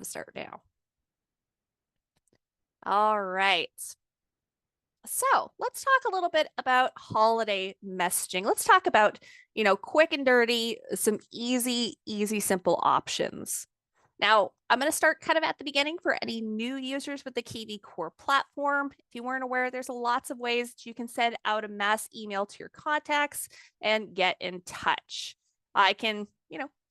start now. All right. So let's talk a little bit about holiday messaging. Let's talk about, quick and dirty, some easy, simple options. Now, I'm going to start kind of at the beginning for any new users with the KV Core platform. If you weren't aware, there's lots of ways that you can send out a mass email to your contacts and get in touch. I can,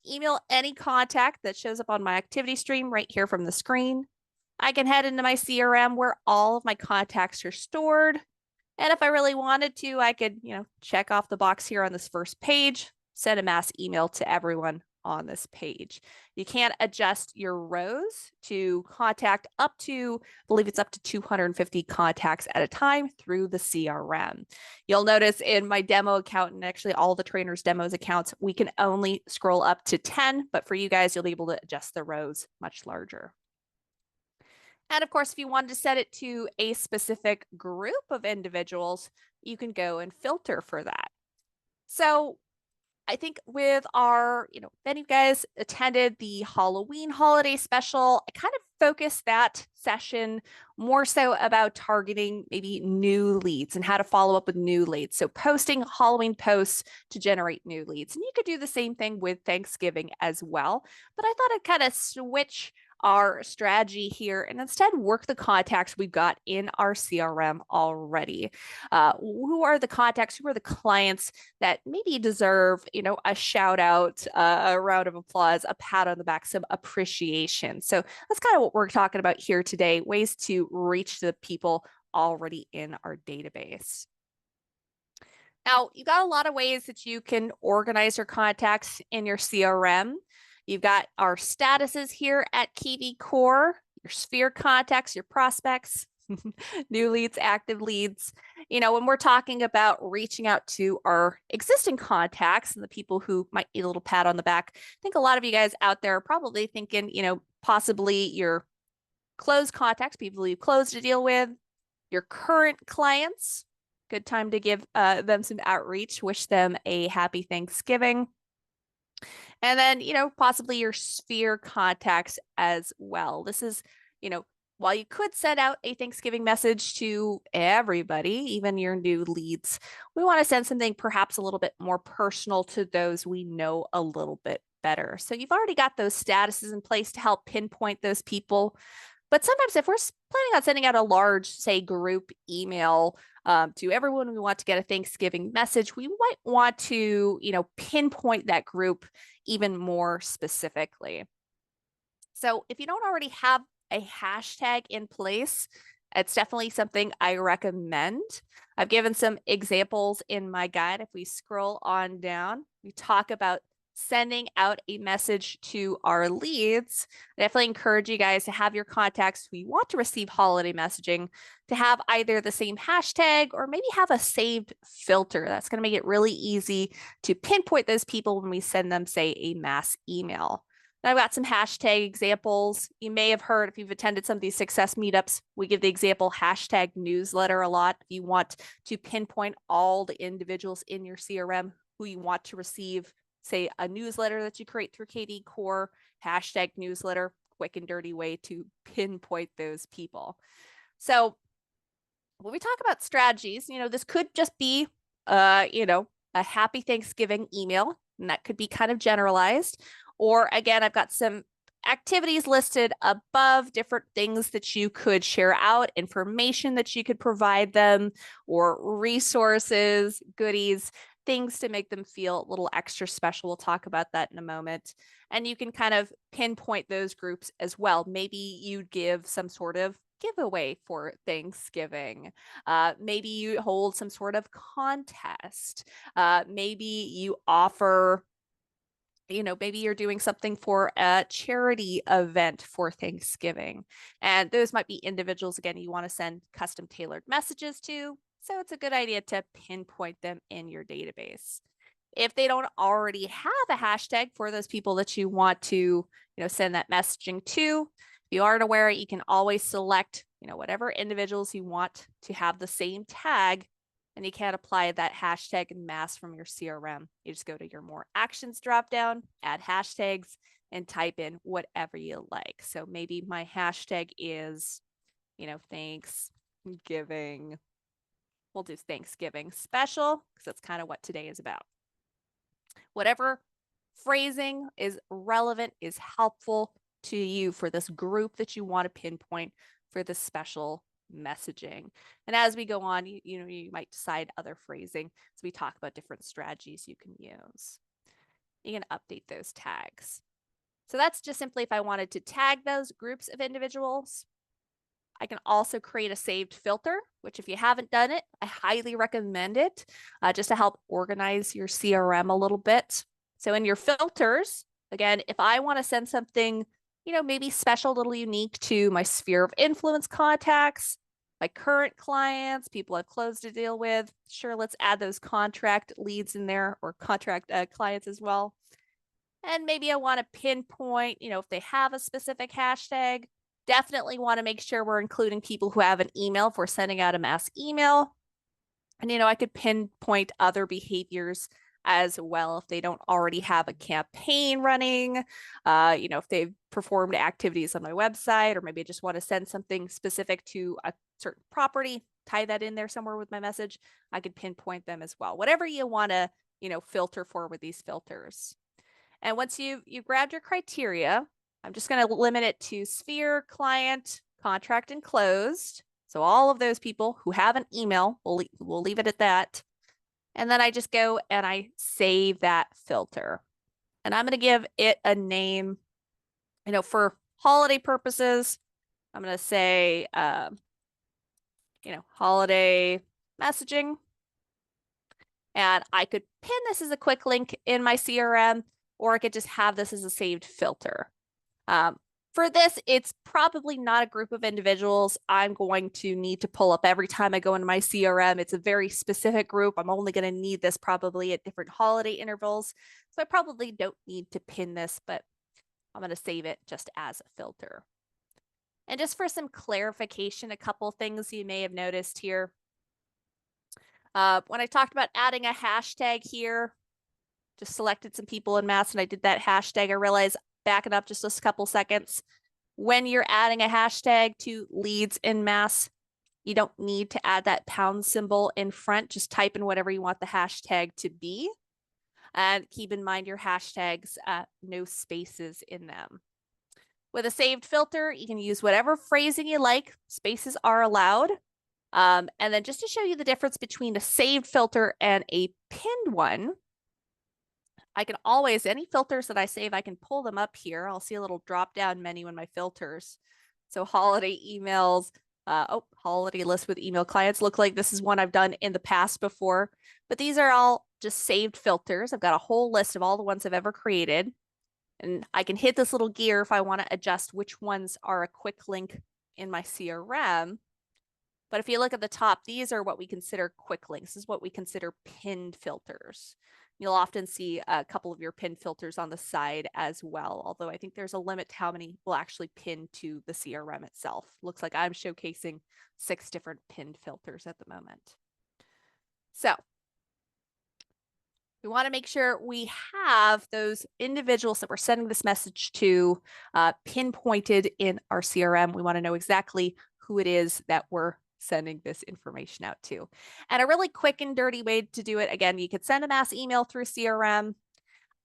email any contact that shows up on my activity stream right here from the screen. I can head into my CRM where all of my contacts are stored. And if I really wanted to, I could, check off the box here on this first page, send a mass email to everyone on this page. You can adjust your rows to contact up to, I believe it's up to 250 contacts at a time through the CRM. You'll notice in my demo account, and actually all the trainers' demos accounts, we can only scroll up to 10, but for you guys, you'll be able to adjust the rows much larger. And of course, if you wanted to set it to a specific group of individuals, you can go and filter for that. So I think with our, if any of you guys attended the Halloween holiday special, I kind of focused that session more so about targeting maybe new leads and how to follow up with new leads. So posting Halloween posts to generate new leads. And you could do the same thing with Thanksgiving as well. But I thought I'd kind of switch our strategy here and instead work the contacts we've got in our CRM already. Who are the contacts? Who are the clients that maybe deserve, a shout out, a round of applause, a pat on the back, some appreciation. So that's kind of what we're talking about here today, ways to reach the people already in our database. Now, you've got a lot of ways that you can organize your contacts in your CRM. You've got our statuses here at KV Core, your sphere contacts, your prospects, new leads, active leads. When we're talking about reaching out to our existing contacts and the people who might need a little pat on the back, I think a lot of you guys out there are probably thinking, possibly your closed contacts, people you've closed a deal with, your current clients. Good time to give them some outreach, wish them a happy Thanksgiving. And then, possibly your sphere contacts as well. This is, while you could send out a Thanksgiving message to everybody, even your new leads, we want to send something perhaps a little bit more personal to those we know a little bit better. So you've already got those statuses in place to help pinpoint those people. But sometimes if we're planning on sending out a large, say, group email to everyone we want to get a Thanksgiving message, we might want to, pinpoint that group even more specifically. So if you don't already have a hashtag in place, it's definitely something I recommend. I've given some examples in my guide. If we scroll on down, we talk about sending out a message to our leads. I definitely encourage you guys to have your contacts who you want to receive holiday messaging to have either the same hashtag or maybe have a saved filter. That's going to make it really easy to pinpoint those people when we send them, say, a mass email. And I've got some hashtag examples. You may have heard if you've attended some of these success meetups, we give the example hashtag newsletter a lot. If you want to pinpoint all the individuals in your CRM who you want to receive, say, a newsletter that you create through KV Core, hashtag newsletter, quick and dirty way to pinpoint those people. So when we talk about strategies, this could just be, a happy Thanksgiving email, and that could be kind of generalized. Or again, I've got some activities listed above, different things that you could share out, information that you could provide them, or resources, goodies, things to make them feel a little extra special. We'll talk about that in a moment. And you can kind of pinpoint those groups as well. Maybe you give some sort of giveaway for Thanksgiving. Maybe you hold some sort of contest. Maybe you offer, maybe you're doing something for a charity event for Thanksgiving. And those might be individuals, again, you want to send custom tailored messages to. So it's a good idea to pinpoint them in your database. If they don't already have a hashtag for those people that you want to, send that messaging to, if you aren't aware, you can always select, whatever individuals you want to have the same tag, and you can apply that hashtag en masse from your CRM. You just go to your more actions dropdown, add hashtags, and type in whatever you like. So maybe my hashtag is, Thanksgiving. We'll do Thanksgiving special because that's kind of what today is about. Whatever phrasing is relevant, is helpful to you for this group that you want to pinpoint for this special messaging. And as we go on, you might decide other phrasing as we talk about different strategies you can use. You can update those tags. So that's just simply if I wanted to tag those groups of individuals. I can also create a saved filter, which if you haven't done it, I highly recommend it just to help organize your CRM a little bit. So in your filters, again, if I want to send something, maybe special, a little unique to my sphere of influence contacts, my current clients, people I've closed a deal with, sure, let's add those contract leads in there or contract clients as well. And maybe I want to pinpoint, if they have a specific hashtag, definitely want to make sure we're including people who have an email if we're sending out a mass email. And, I could pinpoint other behaviors as well if they don't already have a campaign running, if they've performed activities on my website, or maybe I just want to send something specific to a certain property, tie that in there somewhere with my message, I could pinpoint them as well. Whatever you want to, filter for with these filters. And once you grabbed your criteria, I'm just going to limit it to sphere, client, contract, and closed. So all of those people who have an email, we'll leave it at that. And then I just go and I save that filter. And I'm going to give it a name, for holiday purposes. I'm going to say, holiday messaging. And I could pin this as a quick link in my CRM, or I could just have this as a saved filter. For this, it's probably not a group of individuals I'm going to need to pull up every time I go into my CRM. It's a very specific group. I'm only going to need this probably at different holiday intervals. So I probably don't need to pin this, but I'm going to save it just as a filter. And just for some clarification, a couple things you may have noticed here. When I talked about adding a hashtag here, just selected some people in mass and I did that hashtag, I realized backing up just a couple seconds. When you're adding a hashtag to leads in mass, you don't need to add that pound symbol in front. Just type in whatever you want the hashtag to be. And keep in mind your hashtags, no spaces in them. With a saved filter, you can use whatever phrasing you like. Spaces are allowed. And then just to show you the difference between a saved filter and a pinned one, I can always, any filters that I save, I can pull them up here. I'll see a little drop down menu in my filters. So holiday emails, holiday list with email clients. Look like this is one I've done in the past before, but these are all just saved filters. I've got a whole list of all the ones I've ever created. And I can hit this little gear if I want to adjust which ones are a quick link in my CRM. But if you look at the top, these are what we consider quick links. This is what we consider pinned filters. You'll often see a couple of your pinned filters on the side as well, although I think there's a limit to how many will actually pin to the CRM itself. Looks like I'm showcasing 6 different pinned filters at the moment. So we want to make sure we have those individuals that we're sending this message to pinpointed in our CRM. We want to know exactly who it is that we're sending this information out to. And a really quick and dirty way to do it, again, you could send a mass email through CRM.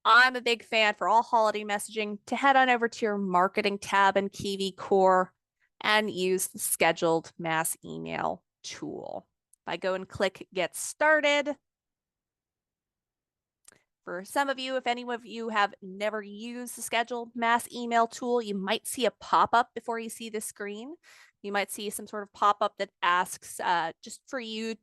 I'm a big fan for all holiday messaging to head on over to your marketing tab in kvCORE and use the scheduled mass email tool. If I go and click get started, for some of you, if any of you have never used the scheduled mass email tool, you might see a pop-up before you see the screen. You might see some sort of pop-up that asks just for you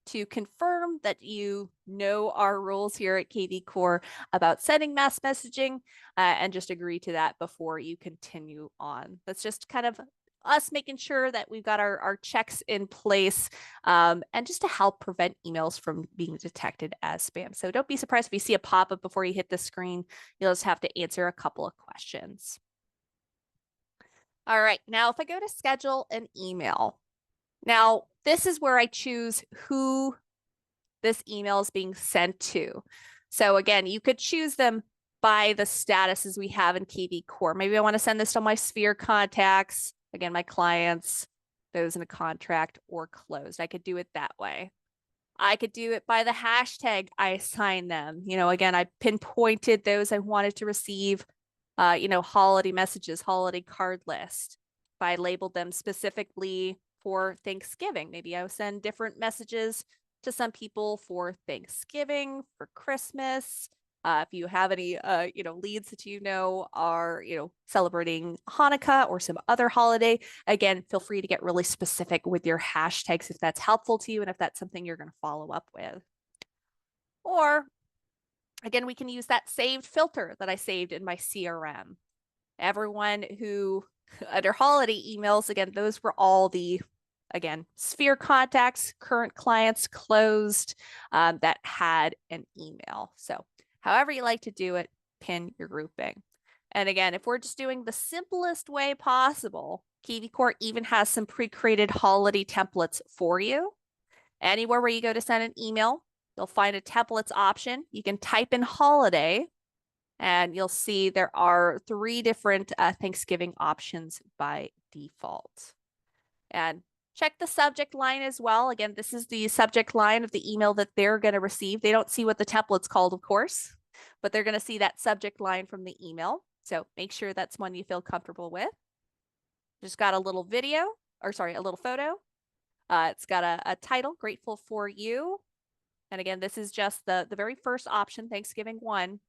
to confirm that you know our rules here at kvCORE about sending mass messaging and just agree to that before you continue on. That's just kind of us making sure that we've got our checks in place and just to help prevent emails from being detected as spam. So don't be surprised if you see a pop-up before you hit the screen. You'll just have to answer a couple of questions. All right, now if I go to schedule an email, now this is where I choose who this email is being sent to. So again, you could choose them by the statuses we have in KV Core. Maybe I want to send this to my Sphere contacts, again, my clients, those in a contract, or closed. I could do it that way. I could do it by the hashtag I assign them. Again, I pinpointed those I wanted to receive, holiday messages, holiday card list. If I labeled them specifically for Thanksgiving, maybe I would send different messages to some people for Thanksgiving, for Christmas. If you have any, leads that are, celebrating Hanukkah or some other holiday, again, feel free to get really specific with your hashtags if that's helpful to you and if that's something you're going to follow up with. Or, again, we can use that saved filter that I saved in my CRM. Everyone who, under holiday emails, again, those were all the, again, Sphere contacts, current clients, closed, that had an email. So however you like to do it, pin your grouping. And again, if we're just doing the simplest way possible, KV Core even has some pre-created holiday templates for you. Anywhere where you go to send an email, you'll find a templates option. You can type in holiday and you'll see there are 3 different Thanksgiving options by default. And check the subject line as well. Again, this is the subject line of the email that they're going to receive. They don't see what the template's called, of course, but they're going to see that subject line from the email. So make sure that's one you feel comfortable with. Just got a little a little photo. It's got a title, Grateful for You. And again, this is just the very first option, Thanksgiving 1.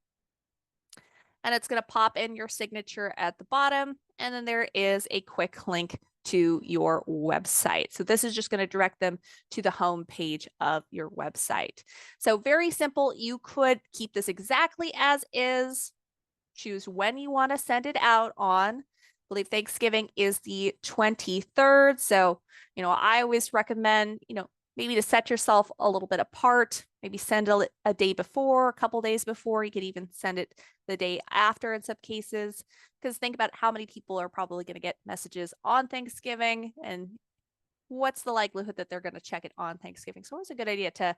And it's going to pop in your signature at the bottom. And then there is a quick link to your website. So this is just going to direct them to the home page of your website. So very simple. You could keep this exactly as is, choose when you want to send it out on. I believe Thanksgiving is the 23rd. So, I always recommend, maybe to set yourself a little bit apart, maybe send a day before, a couple days before. You could even send it the day after in some cases, because think about how many people are probably going to get messages on Thanksgiving and what's the likelihood that they're going to check it on Thanksgiving. So it's a good idea to,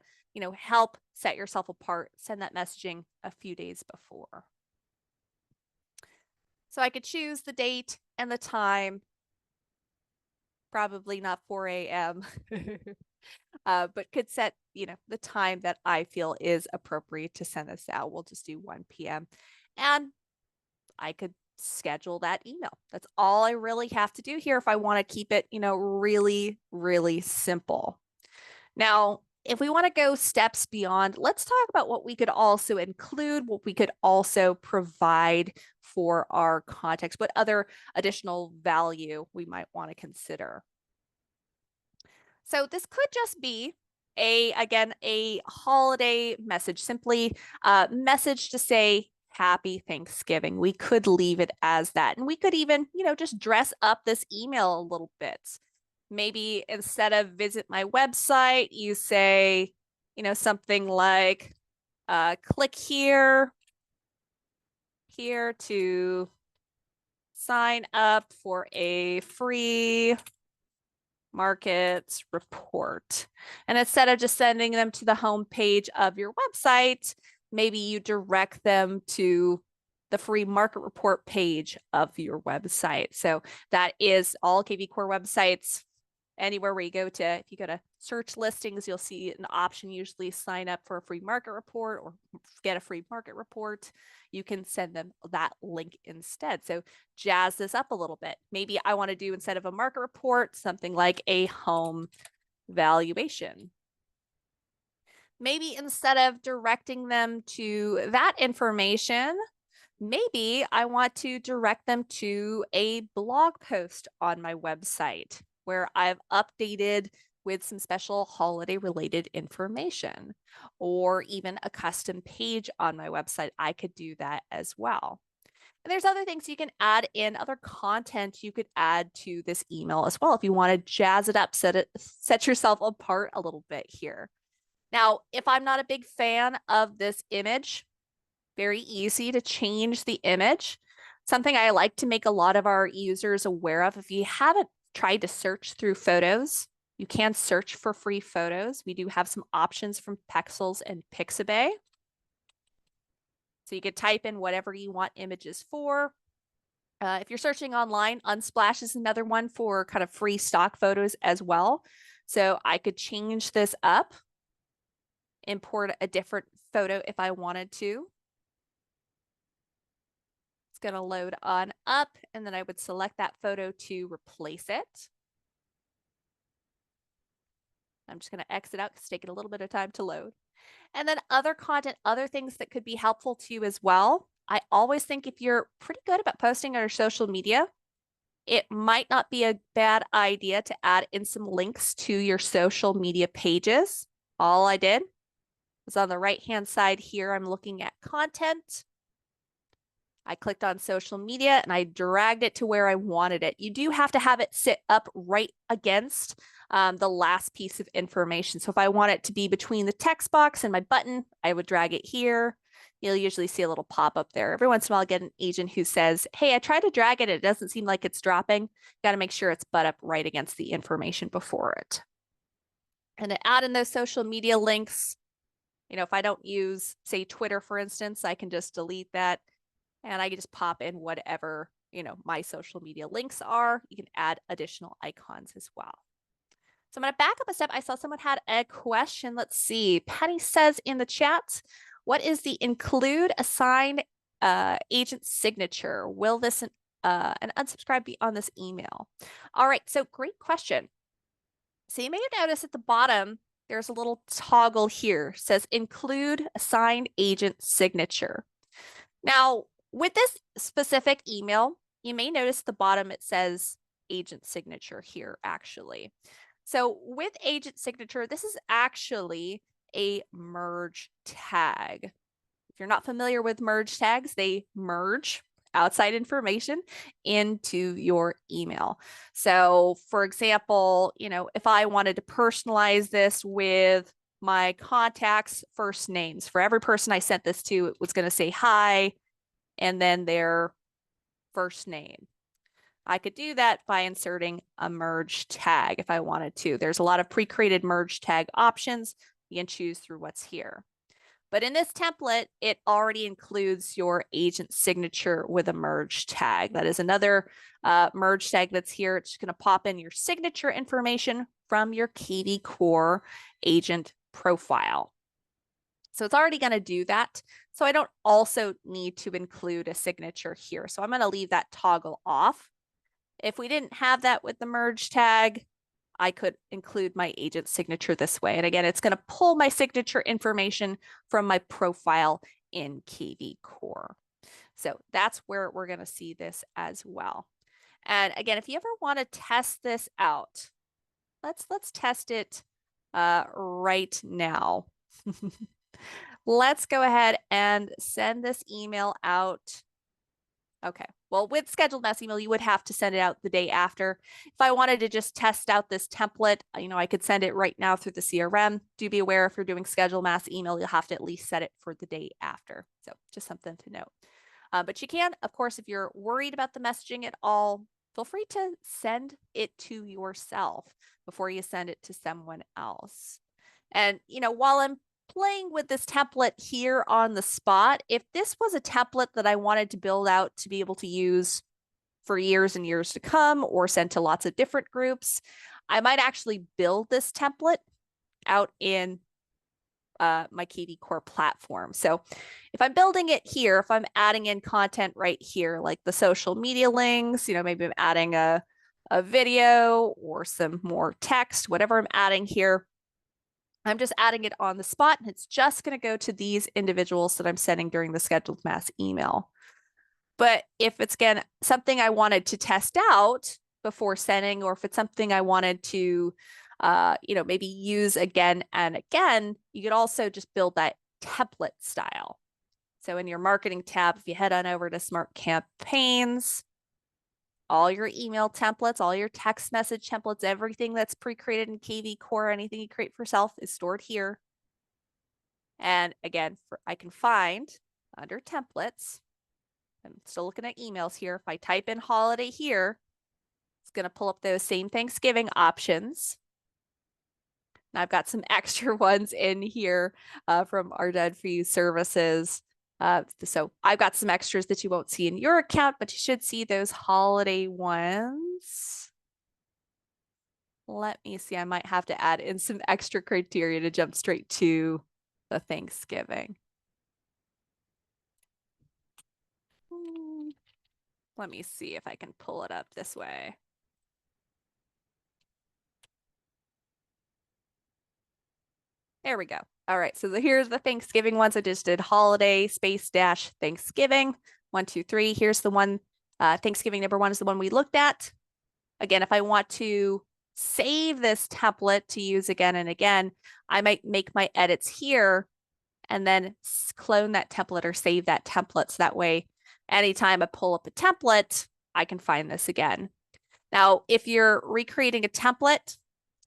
help set yourself apart, send that messaging a few days before. So I could choose the date and the time, probably not 4 a.m. But could set, the time that I feel is appropriate to send this out. We'll just do 1 p.m. And I could schedule that email. That's all I really have to do here if I want to keep it, really, really simple. Now, if we want to go steps beyond, let's talk about what we could also include, what we could also provide for our context, what other additional value we might want to consider. So this could just be a holiday message, simply a message to say Happy Thanksgiving. We could leave it as that. And we could even, just dress up this email a little bit. Maybe instead of visit my website, you say, something like, click here to sign up for a free markets report. And instead of just sending them to the home page of your website, maybe you direct them to the free market report page of your website. So that is all KV Core websites. Anywhere where you go to, if you go to search listings, you'll see an option, usually sign up for a free market report or get a free market report. You can send them that link instead. So jazz this up a little bit. Maybe I want to do, instead of a market report, something like a home valuation. Maybe instead of directing them to that information, maybe I want to direct them to a blog post on my website where I've updated with some special holiday related information, or even a custom page on my website. I could do that as well. And there's other things you can add in, other content you could add to this email as well if you want to jazz it up, set yourself apart a little bit here. Now, if I'm not a big fan of this image, very easy to change the image. Something I like to make a lot of our users aware of, if you haven't tried to search through photos, you can search for free photos. We do have some options from Pexels and Pixabay. So you could type in whatever you want images for. If you're searching online, Unsplash is another one for kind of free stock photos as well. So I could change this up, import a different photo if I wanted to. It's going to load on up, and then I would select that photo to replace it. I'm just going to exit out because it's taking a little bit of time to load. And then other content, other things that could be helpful to you as well. I always think if you're pretty good about posting on your social media, it might not be a bad idea to add in some links to your social media pages. All I did was on the right-hand side here, I'm looking at content. I clicked on social media and I dragged it to where I wanted it. You do have to have it sit up right against the last piece of information. So if I want it to be between the text box and my button, I would drag it here. You'll usually see a little pop up there. Every once in a while, I get an agent who says, hey, I tried to drag it. It doesn't seem like it's dropping. Got to make sure it's butt up right against the information before it. And to add in those social media links, you know, if I don't use, say, Twitter, for instance, I can just delete that. And I can just pop in whatever, you know, my social media links are. You can add additional icons as well. So I'm going to back up a step. I saw someone had a question. Let's see. Penny says in the chat, what is the include assigned agent signature? Will this an unsubscribe be on this email? All right. So great question. So you may have noticed at the bottom, there's a little toggle here. It says include assigned agent signature. Now, with this specific email, you may notice the bottom, it says agent signature here, actually. So with agent signature, this is actually a merge tag. If you're not familiar with merge tags, they merge outside information into your email. So for example, you know, if I wanted to personalize this with my contacts' first names, for every person I sent this to, it was going to say hi, and then their first name. I could do that by inserting a merge tag if I wanted to. There's a lot of pre-created merge tag options. You can choose through what's here. But in this template, it already includes your agent signature with a merge tag. That is another merge tag that's here. It's going to pop in your signature information from your kvCORE agent profile. So it's already going to do that. So I don't also need to include a signature here. So I'm going to leave that toggle off. If we didn't have that with the merge tag, I could include my agent signature this way. And again, it's going to pull my signature information from my profile in kvCORE. So that's where we're going to see this as well. And again, if you ever want to test this out, let's test it right now. Let's go ahead and send this email out. Okay, well, with scheduled mass email, you would have to send it out the day after. If I wanted to just test out this template, you know, I could send it right now through the CRM. Do be aware if you're doing scheduled mass email, you'll have to at least set it for the day after. So just something to note. But you can, of course, if you're worried about the messaging at all, feel free to send it to yourself before you send it to someone else. And, you know, while I'm playing with this template here on the spot, if this was a template that I wanted to build out to be able to use for years and years to come or send to lots of different groups, I might actually build this template out in my kvCORE platform. So if I'm building it here, if I'm adding in content right here, like the social media links, you know, maybe I'm adding a video or some more text, whatever I'm adding here, I'm just adding it on the spot, and it's just going to go to these individuals that I'm sending during the scheduled mass email. But if it's, again, something I wanted to test out before sending, or if it's something I wanted to, you know, maybe use again and again, you could also just build that template style. So in your marketing tab, if you head on over to Smart Campaigns, all your email templates, all your text message templates, everything that's pre-created in kvCORE, anything you create for yourself is stored here. And again, I can find under templates, I'm still looking at emails here. If I type in holiday here, it's going to pull up those same Thanksgiving options. And I've got some extra ones in here from our Done For You services. So I've got some extras that you won't see in your account, but you should see those holiday ones. Let me see. I might have to add in some extra criteria to jump straight to the Thanksgiving. Let me see if I can pull it up this way. There we go. All right, so here's the Thanksgiving ones. I just did holiday space dash Thanksgiving. 1, 2, 3. Here's the one. Thanksgiving number 1 is the one we looked at. Again, if I want to save this template to use again and again, I might make my edits here and then clone that template or save that template. So that way, anytime I pull up a template, I can find this again. Now, if you're recreating a template,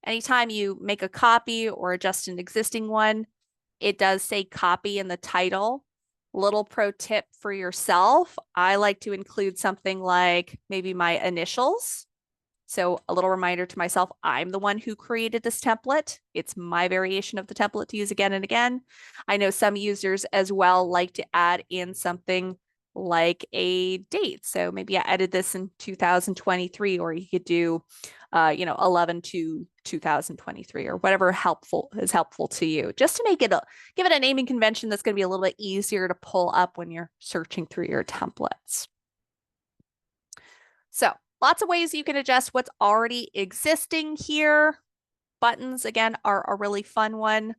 anytime you make a copy or adjust an existing one, it does say copy in the title. Little pro tip for yourself, I like to include something like maybe my initials. So a little reminder to myself, I'm the one who created this template. It's my variation of the template to use again and again. I know some users as well like to add in something like a date. So maybe I added this in 2023, or you could do, 11/2/2023, or whatever is helpful to you, just to make it give it a naming convention that's going to be a little bit easier to pull up when you're searching through your templates. So lots of ways you can adjust what's already existing here. Buttons, again, are a really fun one.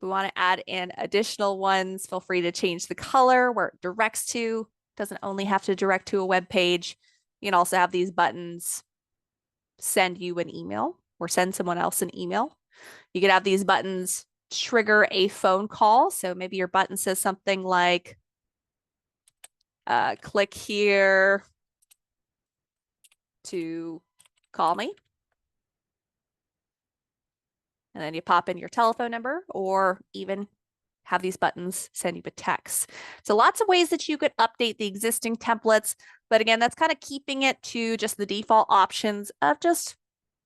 We want to add in additional ones. Feel free to change the color where it directs to. Doesn't only have to direct to a web page. You can also have these buttons send you an email or send someone else an email. You could have these buttons trigger a phone call. So maybe your button says something like, click here to call me. And then you pop in your telephone number, or even have these buttons send you a text. So lots of ways that you could update the existing templates. But again, that's kind of keeping it to just the default options of just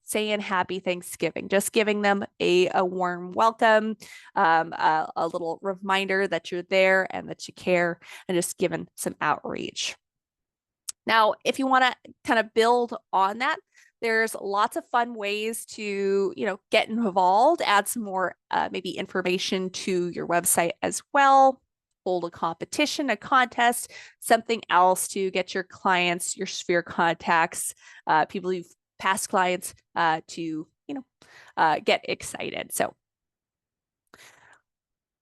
saying happy Thanksgiving, just giving them a warm welcome, a little reminder that you're there and that you care, and just giving some outreach. Now, if you want to kind of build on that, there's lots of fun ways to, get involved, add some more maybe information to your website as well, hold a competition, a contest, something else to get your clients, your sphere contacts, people who've past clients to, get excited. So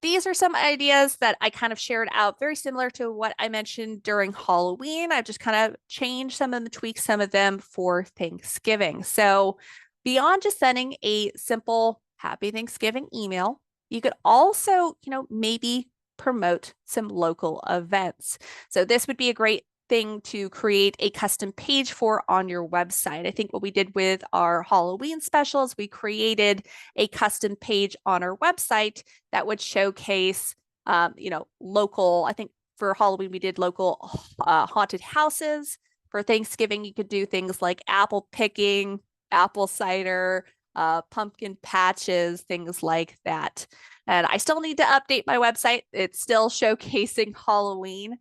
these are some ideas that I kind of shared out, very similar to what I mentioned during Halloween. I've just kind of changed some of them, tweaked some of them for Thanksgiving. So beyond just sending a simple Happy Thanksgiving email, you could also, maybe promote some local events. So this would be a great thing to create a custom page for on your website. I think what we did with our Halloween specials, we created a custom page on our website that would showcase, local. I think for Halloween, we did local haunted houses. For Thanksgiving, you could do things like apple picking, apple cider, pumpkin patches, things like that. And I still need to update my website. It's still showcasing Halloween.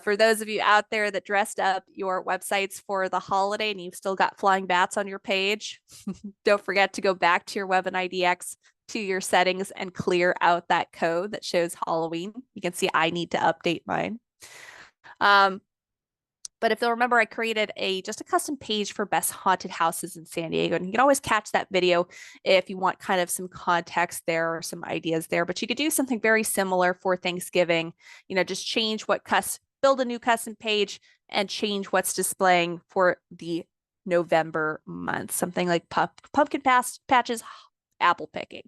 For those of you out there that dressed up your websites for the holiday and you've still got flying bats on your page, don't forget to go back to your Web and IDX, to your settings, and clear out that code that shows Halloween. You can see I need to update mine. But if you'll remember, I created just a custom page for best haunted houses in San Diego. And you can always catch that video if you want kind of some context there or some ideas there. But you could do something very similar for Thanksgiving. Just change build a new custom page and change what's displaying for the November month. Something like pumpkin patches, apple picking.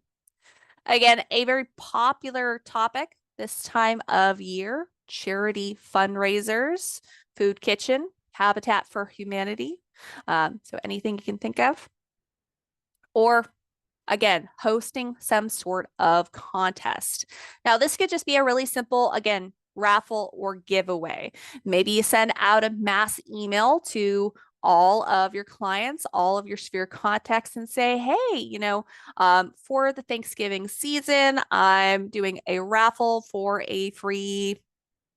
Again, a very popular topic this time of year, charity fundraisers, Food Kitchen, Habitat for Humanity. So anything you can think of. Or again, hosting some sort of contest. Now, this could just be a really simple, again, raffle or giveaway. Maybe you send out a mass email to all of your clients, all of your sphere contacts and say, hey, for the Thanksgiving season, I'm doing a raffle for a free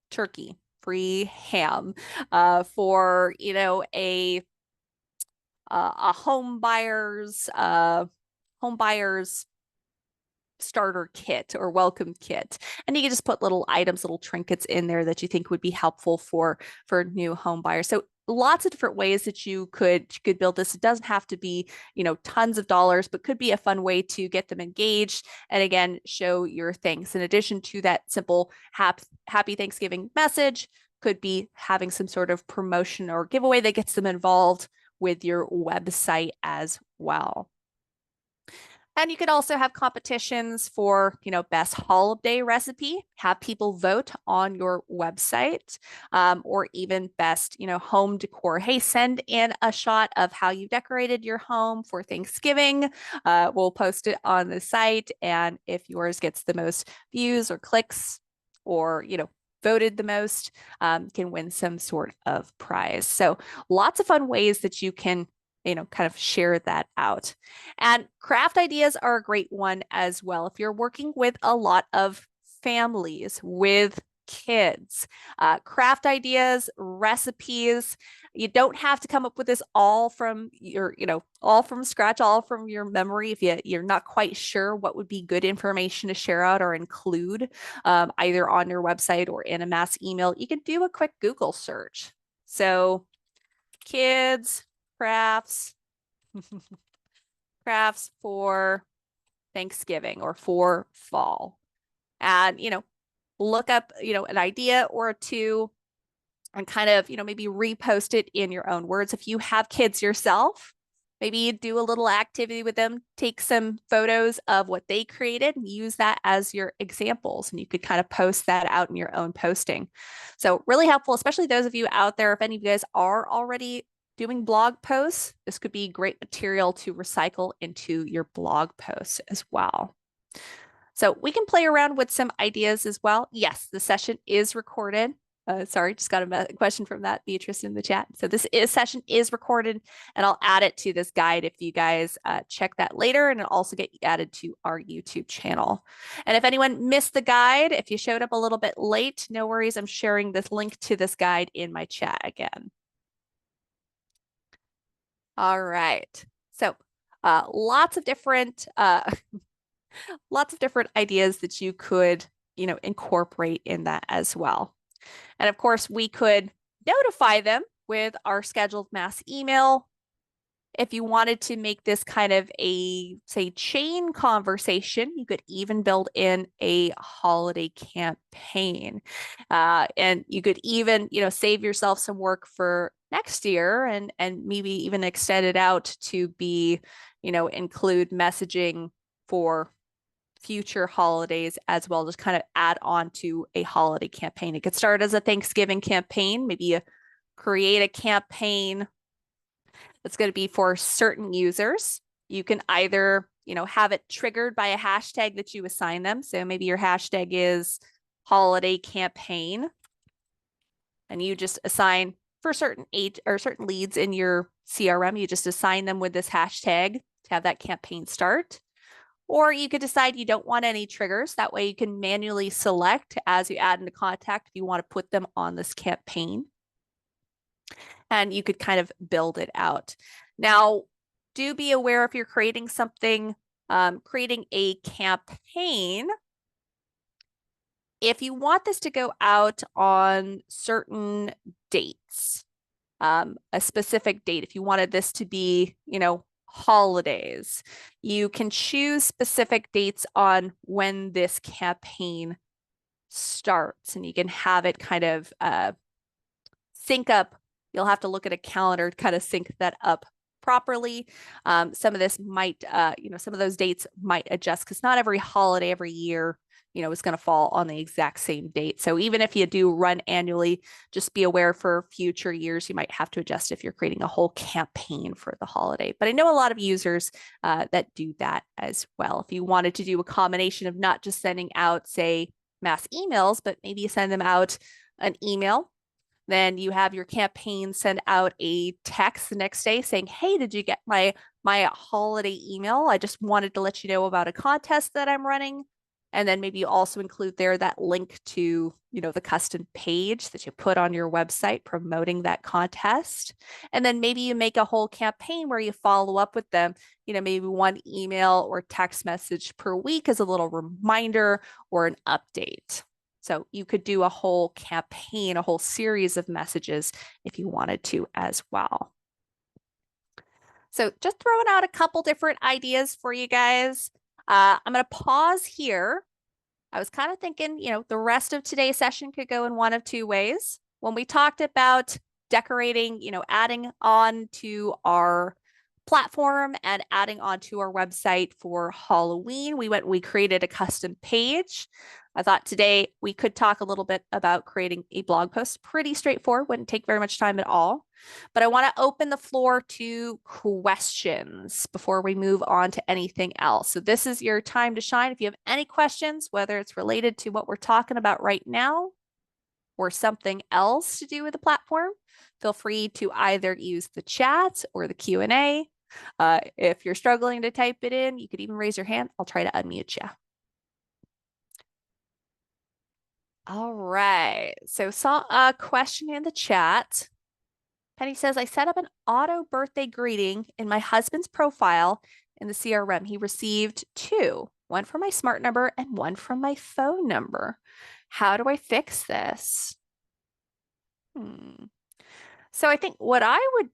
turkey, free ham, for, a home buyers starter kit or welcome kit. And you can just put little items, little trinkets in there that you think would be helpful for new home buyers. So lots of different ways that you could build this. It doesn't have to be, tons of dollars, but could be a fun way to get them engaged and again, show your thanks. In addition to that simple happy Thanksgiving message, could be having some sort of promotion or giveaway that gets them involved with your website as well. And you could also have competitions for, best holiday recipe, have people vote on your website, or even best, home decor. Hey, send in a shot of how you decorated your home for Thanksgiving. We'll post it on the site. And if yours gets the most views or clicks or, voted the most, can win some sort of prize. So lots of fun ways that you can kind of share that out. And craft ideas are a great one as well. If you're working with a lot of families with kids, craft ideas, recipes, you don't have to come up with this all from all from scratch, all from your memory. If you're not quite sure what would be good information to share out or include, either on your website or in a mass email, you can do a quick Google search. So kids, crafts for Thanksgiving or for fall, and look up an idea or two and kind of maybe repost it in your own words. If you have kids yourself, maybe you do a little activity with them, take some photos of what they created and use that as your examples, and you could kind of post that out in your own posting. So really helpful, especially those of you out there, if any of you guys are already doing blog posts, this could be great material to recycle into your blog posts as well. So we can play around with some ideas as well. Yes, the session is recorded. Sorry, just got a question from that Beatrice in the chat. So this session is recorded, and I'll add it to this guide if you guys check that later, and it'll also get added to our YouTube channel. And if anyone missed the guide, if you showed up a little bit late, no worries. I'm sharing this link to this guide in my chat again. All right. So lots of different ideas that you could, incorporate in that as well. And of course, we could notify them with our scheduled mass email. If you wanted to make this kind of a, say, chain conversation, you could even build in a holiday campaign. And you could even, save yourself some work for next year and maybe even extend it out to be, include messaging for future holidays as well, just kind of add on to a holiday campaign. It could start as a Thanksgiving campaign. Maybe you create a campaign that's going to be for certain users. You can either, have it triggered by a hashtag that you assign them. So maybe your hashtag is holiday campaign, and you just assign for certain certain leads in your CRM, you just assign them with this hashtag to have that campaign start. Or you could decide you don't want any triggers. That way you can manually select as you add into contact if you want to put them on this campaign. And you could kind of build it out. Now, do be aware if you're creating something, creating a campaign, if you want this to go out on certain dates, a specific date, if you wanted this to be, holidays, you can choose specific dates on when this campaign starts, and you can have it kind of sync up. You'll have to look at a calendar to kind of sync that up properly. Some of this might, some of those dates might adjust because not every holiday every year, is going to fall on the exact same date. So even if you do run annually, just be aware for future years, you might have to adjust if you're creating a whole campaign for the holiday. But I know a lot of users that do that as well. If you wanted to do a combination of not just sending out, say, mass emails, but maybe you send them out an email, Then you have your campaign send out a text the next day saying, hey, did you get my holiday email? I just wanted to let you know about a contest that I'm running. And then maybe you also include there that link to, the custom page that you put on your website promoting that contest. And then maybe you make a whole campaign where you follow up with them, maybe one email or text message per week as a little reminder or an update. So you could do a whole campaign, a whole series of messages if you wanted to as well. So just throwing out a couple different ideas for you guys. I'm going to pause here. I was kind of thinking, the rest of today's session could go in one of two ways. When we talked about decorating, adding on to our platform and adding onto our website for Halloween, we created a custom page. I thought today we could talk a little bit about creating a blog post. Pretty straightforward, wouldn't take very much time at all. But I want to open the floor to questions before we move on to anything else. So this is your time to shine. If you have any questions, whether it's related to what we're talking about right now or something else to do with the platform, feel free to either use the chat or the Q&A. If you're struggling to type it in, you could even raise your hand. I'll try to unmute you. All right. So saw a question in the chat. Penny says, I set up an auto birthday greeting in my husband's profile in the CRM. He received two, one from my smart number and one from my phone number. How do I fix this? So I think what I would,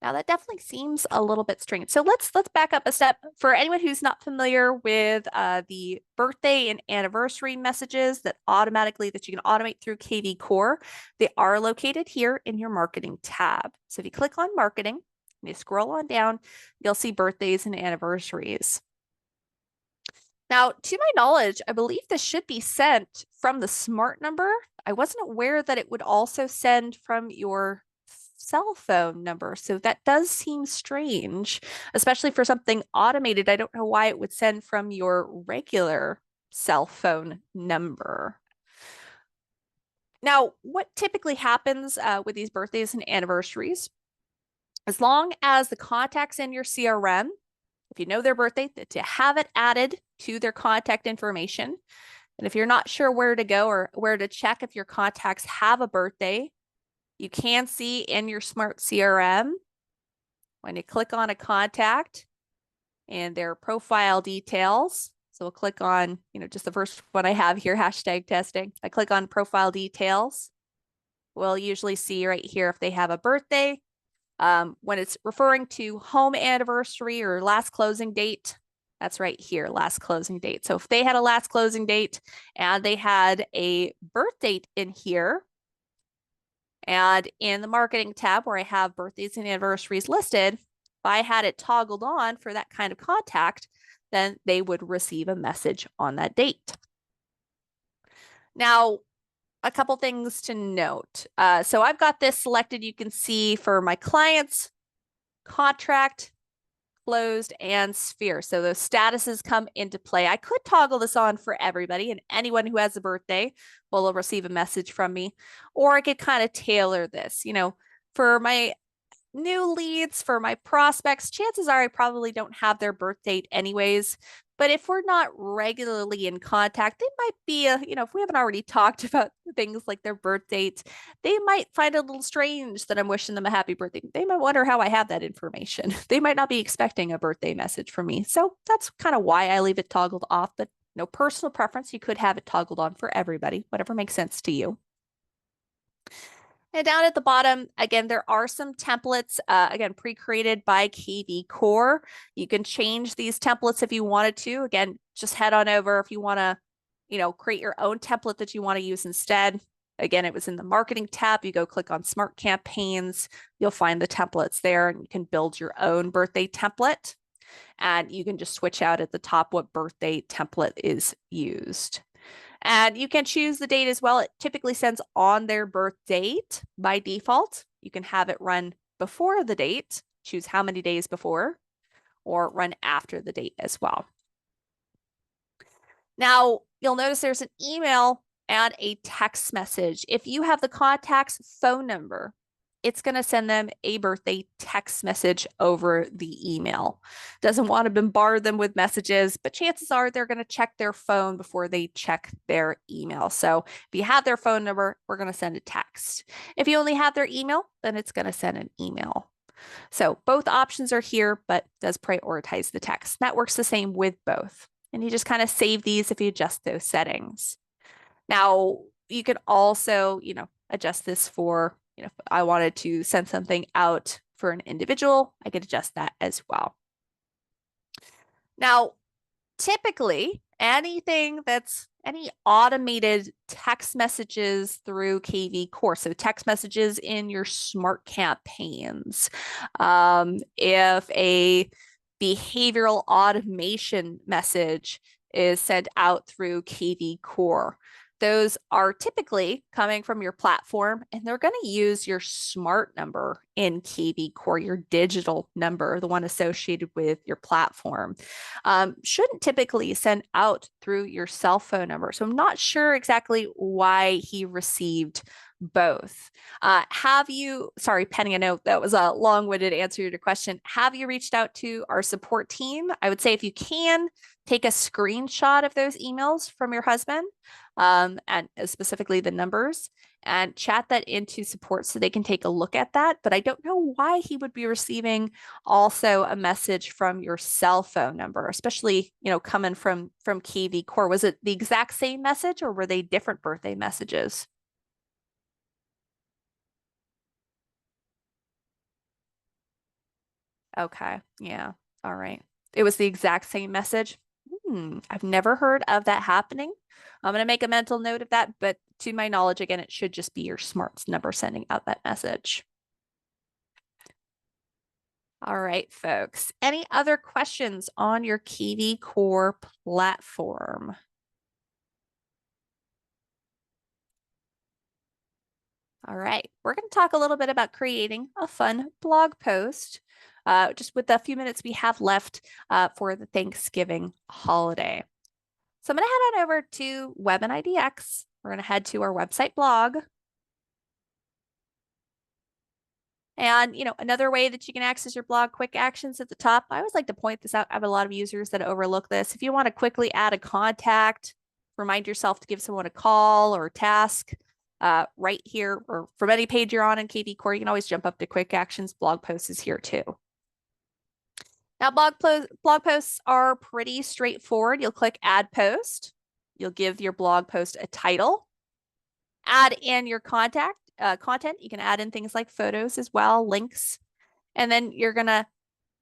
Now that definitely seems a little bit strange. So let's back up a step. For anyone who's not familiar with the birthday and anniversary messages that you can automate through KV Core, they are located here in your marketing tab. So if you click on marketing and you scroll on down, you'll see birthdays and anniversaries. Now, to my knowledge, I believe this should be sent from the smart number. I wasn't aware that it would also send from your cell phone number. So that does seem strange, especially for something automated. I don't know why it would send from your regular cell phone number. Now, what typically happens with these birthdays and anniversaries, as long as the contacts in your CRM, if you know their birthday, to have it added to their contact information. And if you're not sure where to go or where to check if your contacts have a birthday, you can see in your smart CRM when you click on a contact and their profile details. So we'll click on, just the first one I have here, #testing. I click on profile details. We'll usually see right here if they have a birthday. When it's referring to home anniversary or last closing date, that's right here, last closing date. So if they had a last closing date and they had a birth date in here, and in the marketing tab where I have birthdays and anniversaries listed, if I had it toggled on for that kind of contact, then they would receive a message on that date. Now, a couple things to note. So I've got this selected. You can see for my clients, contract, closed, and sphere. So those statuses come into play. I could toggle this on for everybody, and anyone who has a birthday will receive a message from me. Or I could kind of tailor this, for my new leads, for my prospects, chances are I probably don't have their birth date anyways. But if we're not regularly in contact, they might be, if we haven't already talked about things like their birth dates, they might find it a little strange that I'm wishing them a happy birthday. They might wonder how I have that information. They might not be expecting a birthday message from me. So that's kind of why I leave it toggled off. But no personal preference. You could have it toggled on for everybody, whatever makes sense to you. And down at the bottom, again, there are some templates, again, pre-created by KV Core. You can change these templates if you wanted to. Again, just head on over if you want to, create your own template that you want to use instead. Again, it was in the marketing tab. You go click on Smart Campaigns. You'll find the templates there, and you can build your own birthday template. And you can just switch out at the top what birthday template is used. And you can choose the date as well. It typically sends on their birth date by default. You can have it run before the date, choose how many days before, or run after the date as well. Now, you'll notice there's an email and a text message. If you have the contact's phone number, it's going to send them a birthday text message over the email. Doesn't want to bombard them with messages, but chances are they're going to check their phone before they check their email. So if you have their phone number, we're going to send a text. If you only have their email, then it's going to send an email. So both options are here, but does prioritize the text. That works the same with both. And you just kind of save these if you adjust those settings. Now, you could also, adjust this for, if I wanted to send something out for an individual, I could adjust that as well. Now, typically, anything that's any automated text messages through KV Core, so text messages in your smart campaigns. If a behavioral automation message is sent out through KV Core, those are typically coming from your platform, and they're going to use your smart number in KV Core, your digital number, the one associated with your platform. Shouldn't typically send out through your cell phone number. So I'm not sure exactly why he received both. Sorry, Penny, I know that was a long-winded answer to your question. Have you reached out to our support team? I would say if you can, take a screenshot of those emails from your husband, and specifically the numbers, and chat that into support so they can take a look at that. But I don't know why he would be receiving also a message from your cell phone number, especially, coming from KV Core. Was it the exact same message or were they different birthday messages? Okay. Yeah. All right. It was the exact same message. I've never heard of that happening. I'm going to make a mental note of that, but to my knowledge, again, it should just be your smarts number sending out that message. All right, folks. Any other questions on your KV Core platform? All right, we're going to talk a little bit about creating a fun blog post, just with the few minutes we have left for the Thanksgiving holiday. So I'm going to head on over to WebIDX. We're going to head to our website blog. And, another way that you can access your blog, quick actions at the top. I always like to point this out. I have a lot of users that overlook this. If you want to quickly add a contact, remind yourself to give someone a call or a task, right here, or from any page you're on in KV Core, you can always jump up to quick actions. Blog posts is here too. Now, blog posts are pretty straightforward. You'll click add post. You'll give your blog post a title, add in your content. You can add in things like photos as well, links, and then you're going to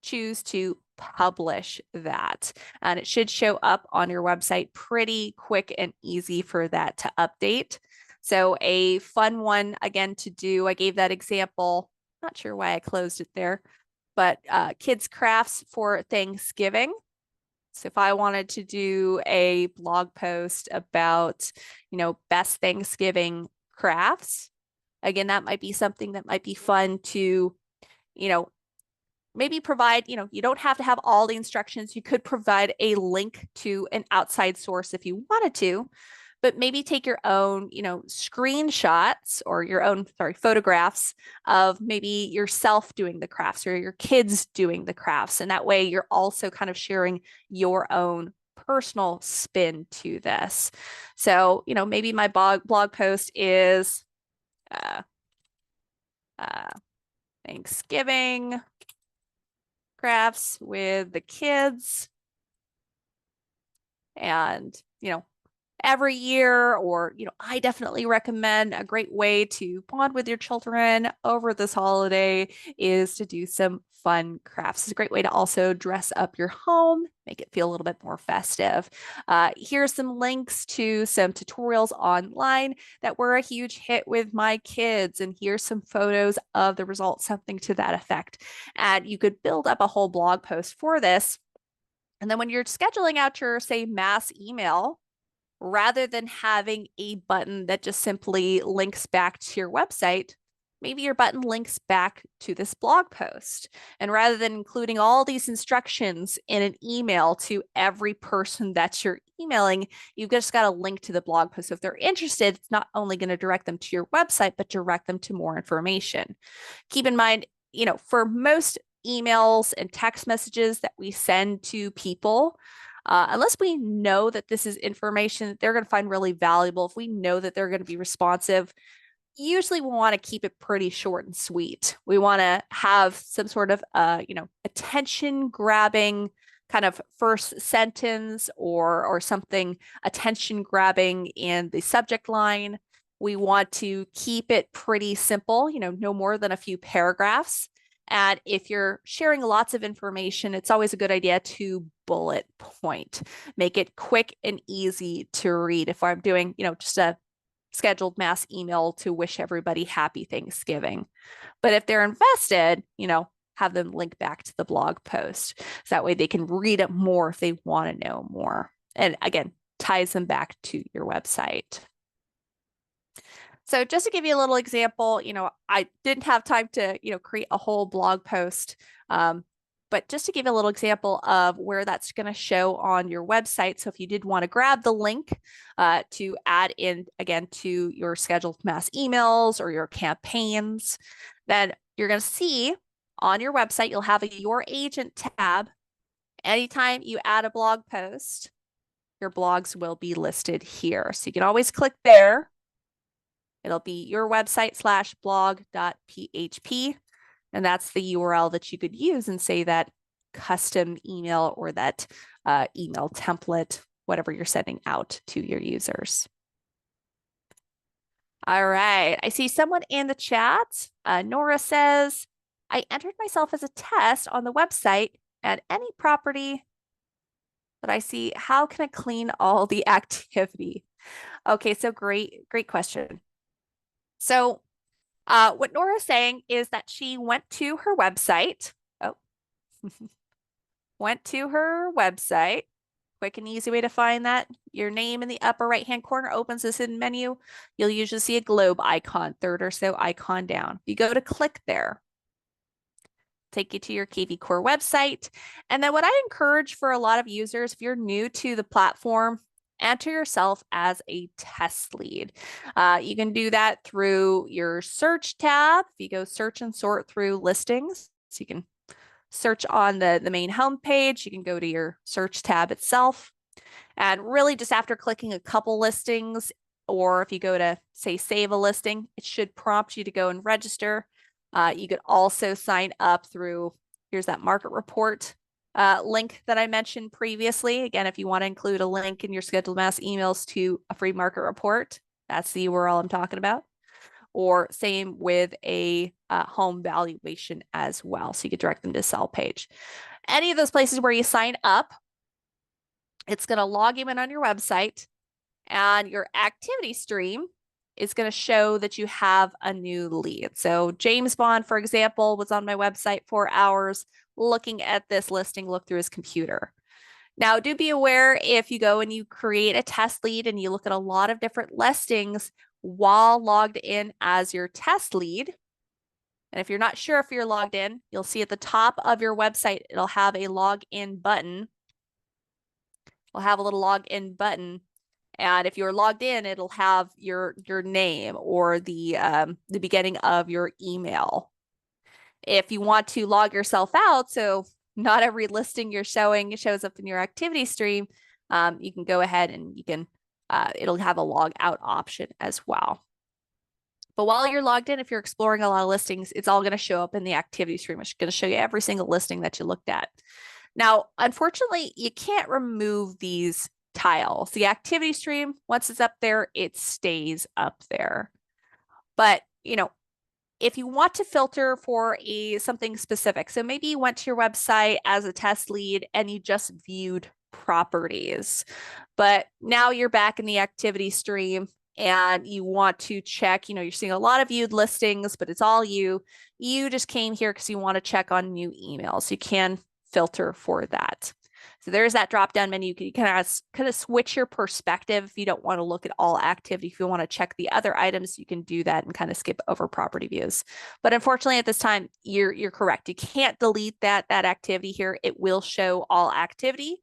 choose to publish that. And it should show up on your website pretty quick and easy for that to update. So a fun one, again, to do, I gave that example, not sure why I closed it there, but kids crafts for Thanksgiving. So if I wanted to do a blog post about, best Thanksgiving crafts, again, that might be something that might be fun to, maybe provide, you don't have to have all the instructions. You could provide a link to an outside source if you wanted to, but maybe take your own, screenshots or your own, photographs of maybe yourself doing the crafts or your kids doing the crafts. And that way you're also kind of sharing your own personal spin to this. So, maybe my blog post is Thanksgiving crafts with the kids. And, every year, or, I definitely recommend a great way to bond with your children over this holiday is to do some fun crafts. It's a great way to also dress up your home, make it feel a little bit more festive. Here's some links to some tutorials online that were a huge hit with my kids. And here's some photos of the results, something to that effect. And you could build up a whole blog post for this. And then when you're scheduling out your, say, mass email, rather than having a button that just simply links back to your website, maybe your button links back to this blog post. And rather than including all these instructions in an email to every person that you're emailing, you've just got a link to the blog post. So if they're interested, it's not only going to direct them to your website, but direct them to more information. Keep in mind, for most emails and text messages that we send to people, unless we know that this is information that they're going to find really valuable, if we know that they're going to be responsive, usually we want to keep it pretty short and sweet. We want to have some sort of, attention grabbing kind of first sentence or something attention grabbing in the subject line. We want to keep it pretty simple, no more than a few paragraphs. And if you're sharing lots of information, it's always a good idea to bullet point, make it quick and easy to read. If I'm doing, just a scheduled mass email to wish everybody happy Thanksgiving. But if they're invested, have them link back to the blog post. So that way they can read it more if they want to know more. And again, ties them back to your website. So just to give you a little example, I didn't have time to, create a whole blog post. But just to give you a little example of where that's going to show on your website. So if you did want to grab the link to add in, again, to your scheduled mass emails or your campaigns, then you're going to see on your website, you'll have a Your Agent tab. Anytime you add a blog post, your blogs will be listed here. So you can always click there. It'll be your website /blog.php. And that's the URL that you could use and say that custom email or that email template, whatever you're sending out to your users. All right. I see someone in the chat. Nora says, I entered myself as a test on the website and any property that I see, how can I clean all the activity? Okay, so great question. So what Nora's saying is that she went to her website. Went to her website. Quick and easy way to find that. Your name in the upper right-hand corner opens this hidden menu. You'll usually see a globe icon, third or so icon down. You go to click there. Take you to your KV Core website. And then what I encourage for a lot of users, if you're new to the platform, enter yourself as a test lead. You can do that through your search tab. If you go search and sort through listings, so you can search on the main homepage, you can go to your search tab itself. And really just after clicking a couple listings, or if you go to say save a listing, it should prompt you to go and register. You could also sign up through, here's that market report link that I mentioned previously. Again, if you want to include a link in your scheduled mass emails to a free market report, that's the URL I'm talking about. Or same with a home valuation as well. So you could direct them to sell page. Any of those places where you sign up, it's going to log you in on your website, and your activity stream is going to show that you have a new lead. So James Bond, for example, was on my website for hours looking at this listing, look through his computer. Now, do be aware if you go and you create a test lead and you look at a lot of different listings while logged in as your test lead. And if you're not sure if you're logged in, you'll see at the top of your website, it'll have a login button. It'll have a little login button. And if you're logged in, it'll have your name or the beginning of your email. If you want to log yourself out, so not every listing you're showing shows up in your activity stream, you can go ahead and you can, it'll have a log out option as well. But while you're logged in, if you're exploring a lot of listings, it's all going to show up in the activity stream. It's going to show you every single listing that you looked at. Now, unfortunately, you can't remove these tiles. The activity stream, once it's up there, it stays up there. But, if you want to filter for something specific, so maybe you went to your website as a test lead and you just viewed properties, but now you're back in the activity stream and you want to check, you're seeing a lot of viewed listings, but it's all you just came here because you want to check on new emails. You can filter for that. So there's that drop down menu. You can kind of switch your perspective if you don't want to look at all activity. If you want to check the other items, you can do that and kind of skip over property views. But unfortunately, at this time, you're correct. You can't delete that activity here. It will show all activity,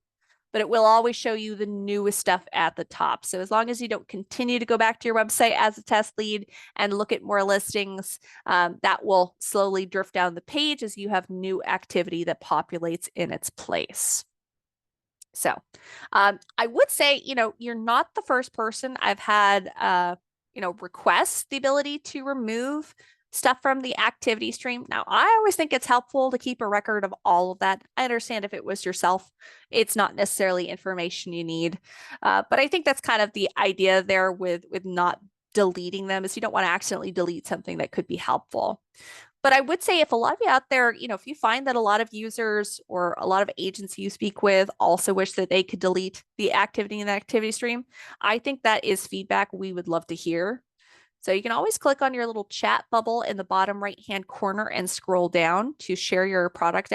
but it will always show you the newest stuff at the top. So as long as you don't continue to go back to your website as a test lead and look at more listings, that will slowly drift down the page as you have new activity that populates in its place. So I would say, you're not the first person I've had, request the ability to remove stuff from the activity stream. Now, I always think it's helpful to keep a record of all of that. I understand if it was yourself, it's not necessarily information you need. But I think that's kind of the idea there with not deleting them, is you don't want to accidentally delete something that could be helpful. But I would say if a lot of you out there, if you find that a lot of users or a lot of agents you speak with also wish that they could delete the activity in the activity stream, I think that is feedback we would love to hear. So you can always click on your little chat bubble in the bottom right-hand corner and scroll down to share your product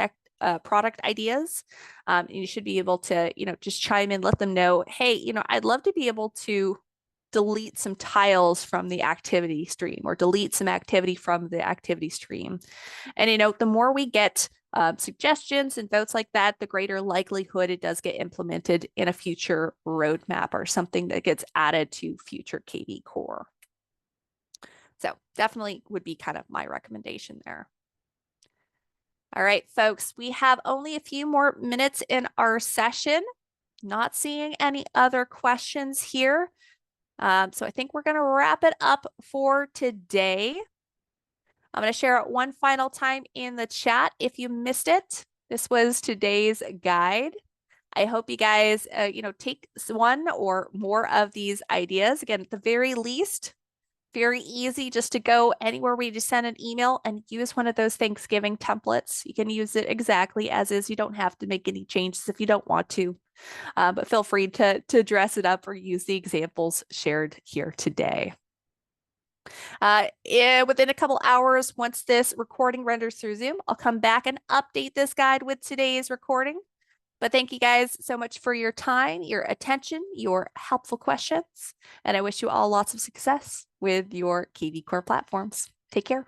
ideas. And you should be able to, just chime in, let them know, hey, I'd love to be able to delete some tiles from the activity stream or delete some activity from the activity stream. And, the more we get suggestions and votes like that, the greater likelihood it does get implemented in a future roadmap or something that gets added to future KV Core. So definitely would be kind of my recommendation there. All right, folks, we have only a few more minutes in our session. Not seeing any other questions here. So I think we're going to wrap it up for today. I'm going to share it one final time in the chat. If you missed it, this was today's guide. I hope you guys, take one or more of these ideas. Again, at the very least, very easy just to go anywhere where you just send an email and use one of those Thanksgiving templates. You can use it exactly as is. You don't have to make any changes if you don't want to, but feel free to dress it up or use the examples shared here today. Within a couple hours, once this recording renders through Zoom, I'll come back and update this guide with today's recording. But thank you guys so much for your time, your attention, your helpful questions, and I wish you all lots of success with your KV Core platforms. Take care.